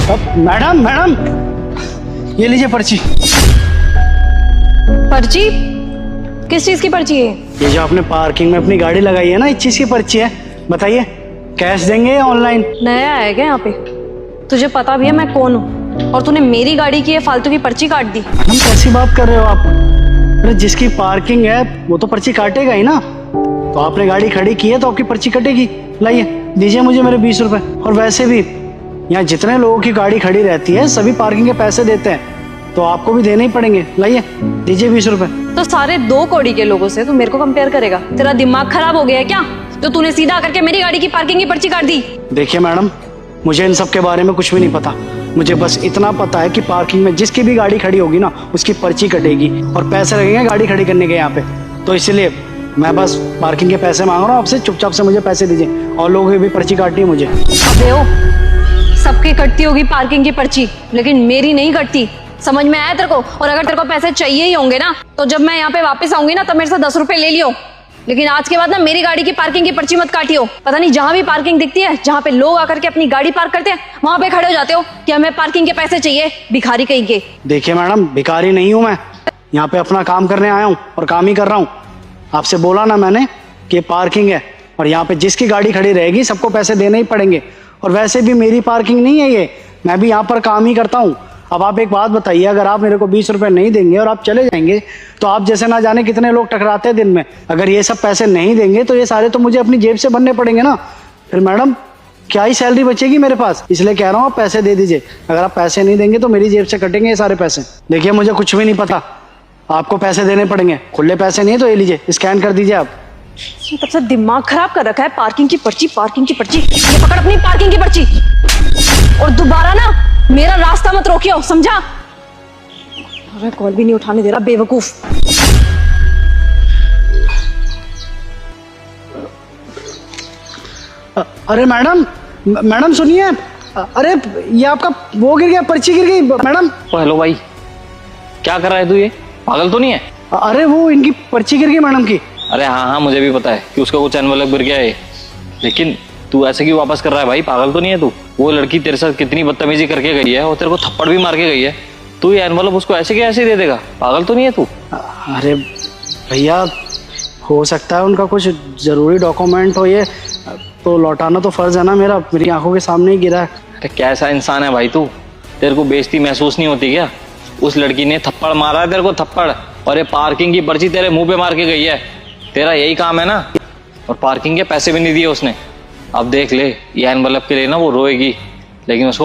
Madam madam, ये लीजिए पर्ची। पर्ची? किस चीज की पर्ची है? ये जो आपने पार्किंग में अपनी गाड़ी लगाई है ना, इस चीज की पर्ची है। बताइए, कैश देंगे या ऑनलाइन? नया है क्या यहाँ पे? तुझे पता भी है मैं कौन हूँ, और तूने मेरी गाड़ी की ये फालतू की पर्ची काट दी। मैडम कैसी बात कर रहे हो आप? अरे जिसकी पार्किंग है वो तो पर्ची काटेगा ही ना। तो आपने गाड़ी खड़ी की है तो आपकी पर्ची कटेगी। लाइए, दीजिए मुझे मेरे 20 रुपए। और वैसे भी यहाँ जितने लोगों की गाड़ी खड़ी रहती है सभी पार्किंग के पैसे देते हैं, तो आपको भी देने ही पड़ेंगे। लाइए, दीजिए 20 रुपए। तो सारे 2 कौड़ी के लोगों से तू मेरे को कंपेयर करेगा? तेरा दिमाग खराब हो गया है क्या, जो तूने सीधा करके मेरी गाड़ी की पार्किंग की पर्ची काट दी? देखिए मैडम, मुझे इन सब के बारे में कुछ भी नहीं पता। मुझे बस इतना पता है कि पार्किंग में जिसकी भी गाड़ी खड़ी होगी ना, उसकी पर्ची कटेगी और पैसे लगेंगे गाड़ी खड़ी करने के यहाँ पे। तो इसलिए मैं बस पार्किंग के पैसे मांग रहा हूँ आपसे। चुपचाप से मुझे पैसे दीजिए, और लोगों की भी पर्ची काटनी है मुझे। अबे ओ, सबकी कटती होगी पार्किंग की पर्ची, लेकिन मेरी नहीं कटती। समझ में आया तेरे को? और अगर तेरे को पैसे चाहिए ही होंगे ना, तो जब मैं यहाँ पे वापस आऊंगी ना, तब मेरे से 10 रुपए ले लियो। लेकिन आज के बाद ना मेरी गाड़ी की पार्किंग की पर्ची मत काटियो। पता नहीं जहां भी पार्किंग दिखती है, जहां पे लोग आकर के अपनी गाड़ी पार्क करते हैं, वहां पे खड़े हो जाते हो कि हमें पार्किंग के पैसे चाहिए। भिखारी कहीं के। देखिए मैडम, भिखारी नहीं हूँ मैं। यहाँ पे अपना काम करने आया हूँ और काम ही कर रहा हूँ। आपसे बोला ना मैंने कि पार्किंग है, और यहाँ पे जिसकी गाड़ी खड़ी रहेगी सबको पैसे देने ही पड़ेंगे। और वैसे भी मेरी पार्किंग नहीं है ये, मैं भी यहाँ पर काम ही करता हूँ। अब आप एक बात बताइए, अगर आप मेरे को 20 रुपए नहीं देंगे और आप चले जाएंगे, तो आप जैसे ना जाने कितने लोग टकराते हैं दिन में। अगर ये सब पैसे नहीं देंगे तो ये सारे तो मुझे अपनी जेब से भरने पड़ेंगे ना। फिर मैडम क्या ही सैलरी बचेगी मेरे पास। इसलिए कह रहा हूँ आप पैसे दे दीजिए। अगर आप पैसे नहीं देंगे तो मेरी जेब से कटेंगे ये सारे पैसे। देखिए मुझे कुछ भी नहीं पता, आपको पैसे देने पड़ेंगे। खुले पैसे नहीं तो ये लीजिए, स्कैन कर दीजिए आप। तब से दिमाग खराब कर रखा है। पार्किंग की पर्ची, पार्किंग की पर्ची। ये पकड़ अपनी पार्किंग की पर्ची, और दोबारा ना मेरा रास्ता मत रोकियो, समझा? अरे कॉल भी नहीं उठाने दे रहा, बेवकूफ। अरे मैडम, मैडम सुनिए। अरे ये आपका वो गिर गया, पर्ची गिर गई मैडम। हेलो भाई, क्या कर रहा है तू? ये पागल तो नहीं है? अरे वो इनकी पर्ची गिर गई मैडम की। अरे हाँ हाँ, मुझे भी पता है कि उसका कुछ एनवलप गिर गया है, लेकिन तू ऐसे क्यों वापस कर रहा है भाई? पागल तो नहीं है तू? वो लड़की तेरे साथ कितनी बदतमीजी करके गई है और तेरे को थप्पड़ भी मार के गई है, तू ये एनवलप उसको ऐसे क्या ऐसे दे देगा? पागल तो नहीं है तू? अरे भैया, हो सकता है उनका कुछ जरूरी डॉक्यूमेंट हो, ये तो लौटाना तो फर्ज है ना मेरा। मेरी आंखों के सामने ही गिरा है। अरे कैसा इंसान है भाई तू? तेरे को बेइज्जती महसूस नहीं होती क्या? उस लड़की ने थप्पड़ मारा है तेरे को, थप्पड़, और ये पार्किंग की पर्ची तेरे मुंह पे मार के गई है। तेरा यही काम है ना? और पार्किंग के पैसे भी नहीं दिए उसने। अब देख ले, ये एनवलप के लिए ना वो रोएगी, लेकिन उसको